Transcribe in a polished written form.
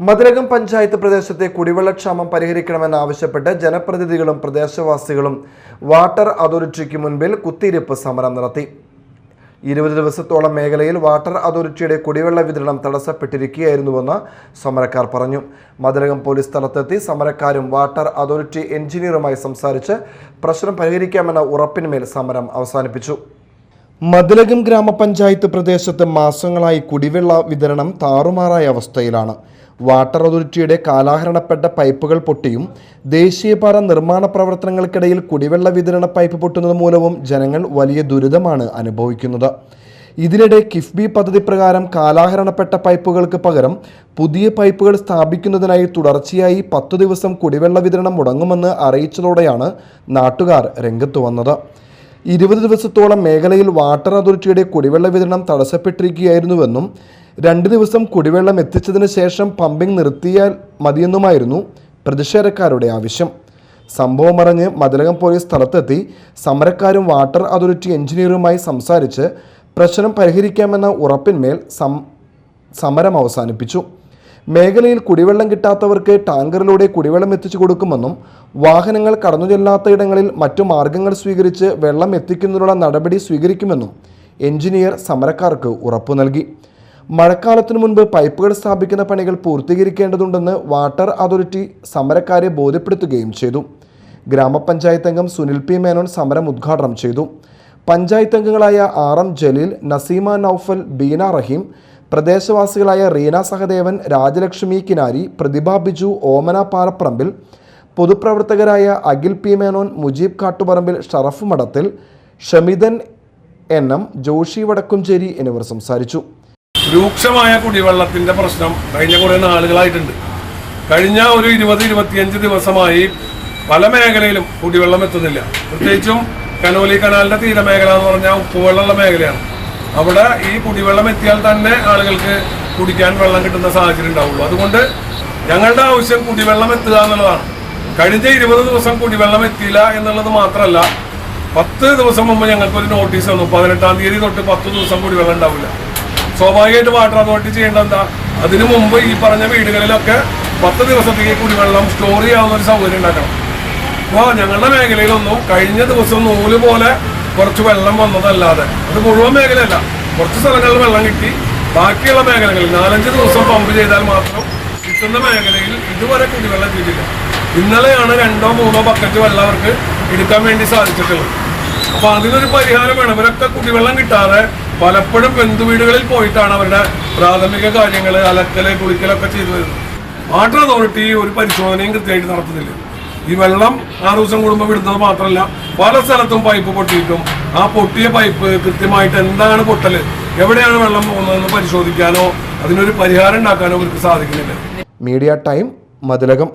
മതിലകം പഞ്ചായത്ത് പ്രദേശത്തെ കുടിവെള്ളക്ഷാമം പരിഹരിക്കണമെന്നാവശ്യപ്പെട്ട് ജനപ്രതിനിധികളും പ്രദേശവാസികളും വാട്ടർ അതോറിറ്റിക്ക് മുൻപിൽ കുത്തിയിരിപ്പ് സമരം നടത്തി. 20 ദിവസത്തോളം മേഖലയിൽ വാട്ടർ അതോറിറ്റിയുടെ കുടിവെള്ള വിതരണം തടസ്സപ്പെട്ടിരിക്കുകയായിരുന്നുവെന്ന് സമരക്കാർ പറഞ്ഞു. മതിലകം പോലീസ് സ്ഥലത്തെത്തി സമരക്കാരും വാട്ടർ അതോറിറ്റി എഞ്ചിനീയറുമായി സംസാരിച്ച് പ്രശ്നം പരിഹരിക്കാമെന്ന ഉറപ്പിന്മേൽ സമരം അവസാനിപ്പിച്ചു. മതിലകം ഗ്രാമപഞ്ചായത്ത് പ്രദേശത്ത് മാസങ്ങളായി കുടിവെള്ള വിതരണം താറുമാറായ അവസ്ഥയിലാണ്. വാട്ടർ അതോറിറ്റിയുടെ കാലാഹരണപ്പെട്ട പൈപ്പുകൾ പൊട്ടിയും ദേശീയപാത നിർമ്മാണ പ്രവർത്തനങ്ങൾക്കിടയിൽ കുടിവെള്ള വിതരണ പൈപ്പ് പൊട്ടുന്നത് മൂലവും ജനങ്ങൾ വലിയ ദുരിതമാണ് അനുഭവിക്കുന്നത്. ഇതിനിടെ കിഫ്ബി പദ്ധതി പ്രകാരം കാലാഹരണപ്പെട്ട പൈപ്പുകൾക്ക് പകരം പുതിയ പൈപ്പുകൾ സ്ഥാപിക്കുന്നതിനായി തുടർച്ചയായി 10 ദിവസം കുടിവെള്ള വിതരണം മുടങ്ങുമെന്ന് അറിയിച്ചതോടെയാണ് നാട്ടുകാർ രംഗത്ത് വന്നത്. 20 ദിവസത്തോളം മേഖലയിൽ വാട്ടർ അതോറിറ്റിയുടെ കുടിവെള്ള വിതരണം തടസ്സപ്പെട്ടിരിക്കുകയായിരുന്നുവെന്നും 2 ദിവസം കുടിവെള്ളം എത്തിച്ചതിന് ശേഷം പമ്പിംഗ് നിർത്തിയാൽ മതിയെന്നുമായിരുന്നു പ്രതിഷേധക്കാരുടെ ആവശ്യം. സംഭവം അറിഞ്ഞ് മതിലകം പോലീസ് സ്ഥലത്തെത്തി സമരക്കാരും വാട്ടർ അതോറിറ്റി എഞ്ചിനീയറുമായി സംസാരിച്ച് പ്രശ്നം പരിഹരിക്കാമെന്ന ഉറപ്പിന്മേൽ സമരം അവസാനിപ്പിച്ചു. മേഖലയിൽ കുടിവെള്ളം കിട്ടാത്തവർക്ക് ടാങ്കറിലൂടെ കുടിവെള്ളം എത്തിച്ചു കൊടുക്കുമെന്നും വാഹനങ്ങൾ കടന്നു ചെല്ലാത്തയിടങ്ങളിൽ മറ്റു മാർഗങ്ങൾ സ്വീകരിച്ച് വെള്ളം എത്തിക്കുന്നതിനുള്ള നടപടി സ്വീകരിക്കുമെന്നും എഞ്ചിനീയർ സമരക്കാർക്ക് ഉറപ്പു നൽകി. മഴക്കാലത്തിനു മുൻപ് പൈപ്പുകൾ സ്ഥാപിക്കുന്ന പണികൾ പൂർത്തീകരിക്കേണ്ടതുണ്ടെന്ന് വാട്ടർ അതോറിറ്റി സമരക്കാരെ ബോധ്യപ്പെടുത്തുകയും ചെയ്തു. ഗ്രാമപഞ്ചായത്ത് അംഗം സുനിൽ പി മേനോൻ സമരം ഉദ്ഘാടനം ചെയ്തു. പഞ്ചായത്ത് അംഗങ്ങളായ RM ജലീൽ, നസീമ നൌഫൽ, ബീന റഹീം, പ്രദേശവാസികളായ റീന സഹദേവൻ, രാജലക്ഷ്മി കിനാരി, പ്രതിഭ ബിജു, ഓമന പാറപ്പറമ്പിൽ, പൊതുപ്രവർത്തകരായ അഖിൽ പി മേനോൻ, മുജീബ് കാട്ടുപറമ്പിൽ, ഷറഫ് മഠത്തിൽ, ഷമിദൻ NM, ജോഷി വടക്കുംചേരി എന്നിവർ സംസാരിച്ചു. രൂക്ഷമായ കുടിവെള്ളത്തിന്റെ പ്രശ്നം കഴിഞ്ഞ കുറേ നാളുകളായിട്ടുണ്ട്. കഴിഞ്ഞ ഒരു 20-25 ദിവസമായി പല മേഖലയിലും കുടിവെള്ളം എത്തുന്നില്ല. പ്രത്യേകിച്ചും കനോലി കനാലിന്റെ തീരമേഖല എന്ന് പറഞ്ഞാൽ ഉപ്പുവെള്ളമുള്ള മേഖലയാണ്. അവിടെ ഈ കുടിവെള്ളം എത്തിയാൽ തന്നെ ആളുകൾക്ക് കുടിക്കാൻ വെള്ളം കിട്ടുന്ന സാഹചര്യം ഉണ്ടാവുള്ളൂ. അതുകൊണ്ട് ഞങ്ങളുടെ ആവശ്യം കുടിവെള്ളം എത്തുക എന്നുള്ളതാണ്. കഴിഞ്ഞ 20 ദിവസം കുടിവെള്ളം എത്തിയില്ല എന്നുള്ളത് മാത്രമല്ല, 10 ദിവസം മുമ്പ് ഞങ്ങൾക്കൊരു നോട്ടീസ് വന്നു. 18-ാം തീയതി തൊട്ട് 10 ദിവസം കുടിവെള്ളം ഉണ്ടാവില്ല. സ്വാഭാവികമായിട്ട് വാട്ടർ അതോറിറ്റി ചെയ്യേണ്ടത് എന്താ? അതിനു മുമ്പ് ഈ പറഞ്ഞ വീടുകളിലൊക്കെ 10 ദിവസത്തേക്ക് കുടിവെള്ളം സ്റ്റോർ ചെയ്യാവുന്ന ഒരു സൗകര്യം ഉണ്ടാക്കണം. അപ്പോൾ ഞങ്ങളുടെ മേഖലയിലൊന്നും കഴിഞ്ഞ ദിവസം നൂല് പോലെ കുറച്ച് വെള്ളം വന്നതല്ലാതെ, അത് മുഴുവൻ മേഖലയല്ല, കുറച്ച് സ്ഥലങ്ങളിൽ വെള്ളം കിട്ടി. ബാക്കിയുള്ള മേഖലകളിൽ 4-5 ദിവസം പമ്പ് ചെയ്താൽ മാത്രം കിട്ടുന്ന മേഖലയിൽ ഇതുവരെ കുടിവെള്ളം എത്തിയിട്ടില്ല. ഇന്നലെയാണ് 2-3 ബക്കറ്റ് വെള്ളം അവർക്ക് എടുക്കാൻ വേണ്ടി സാധിച്ചിട്ടുള്ളത്. അപ്പോൾ അതിനൊരു പരിഹാരം വേണം. ഇവരൊക്കെ കുടിവെള്ളം കിട്ടാതെ പലപ്പോഴും ബന്ധുവീടുകളിൽ പോയിട്ടാണ് അവരുടെ പ്രാഥമിക കാര്യങ്ങൾ, അലക്കല്, കുളിക്കലൊക്കെ ചെയ്തു വരുന്നത്. വാട്ടർ അതോറിറ്റി ഒരു പരിശോധനയും കൃത്യമായിട്ട് നടത്തുന്നില്ല. ഈ വെള്ളം 6 ദിവസം കൂടുമ്പോൾ വിടുന്നത് മാത്രമല്ല, പല സ്ഥലത്തും പൈപ്പ് പൊട്ടിയിട്ടും ആ പൊട്ടിയ പൈപ്പ് കൃത്യമായിട്ട് എന്താണ് പൊട്ടല്, എവിടെയാണ് വെള്ളം പോകുന്നതെന്ന് പരിശോധിക്കാനോ അതിനൊരു പരിഹാരം ഉണ്ടാക്കാനോ അവർക്ക് സാധിക്കുന്നില്ല. Media time, Mathilakam.